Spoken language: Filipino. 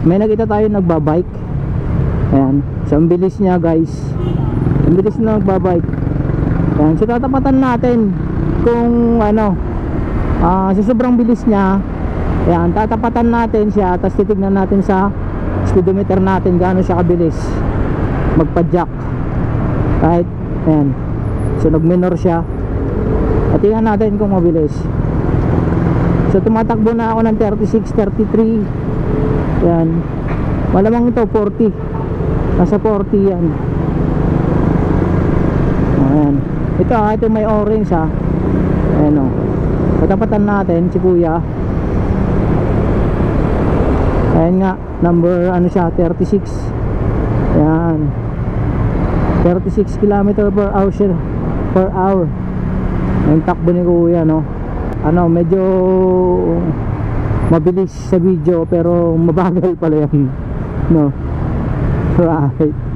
may nakita tayo nagbabike. Ayan, so ang bilis niya guys, ang bilis na nagbabike. Ayan, so tatapatan natin kung ano, sa sobrang bilis niya. Ayan, tatapatan natin siya, tapos titignan natin sa speedometer natin gaano siya kabilis magpa-jack. Right, ayan, so nag-minor siya, at tingnan natin kung mabilis. So tumatakbo na ako ng 36, 33. Ayan, malamang ito 40, nasa 40 yan. Ayan, ito may orange ha. Ayan o, patapatan natin si kuya. Ayan nga, number ano siya, 36. Ayan, 36 km per hour siya, per hour. Ayan, takbo ni kuya no. Ano, medyo mabilis sa video pero mabagal pala yan no. Right.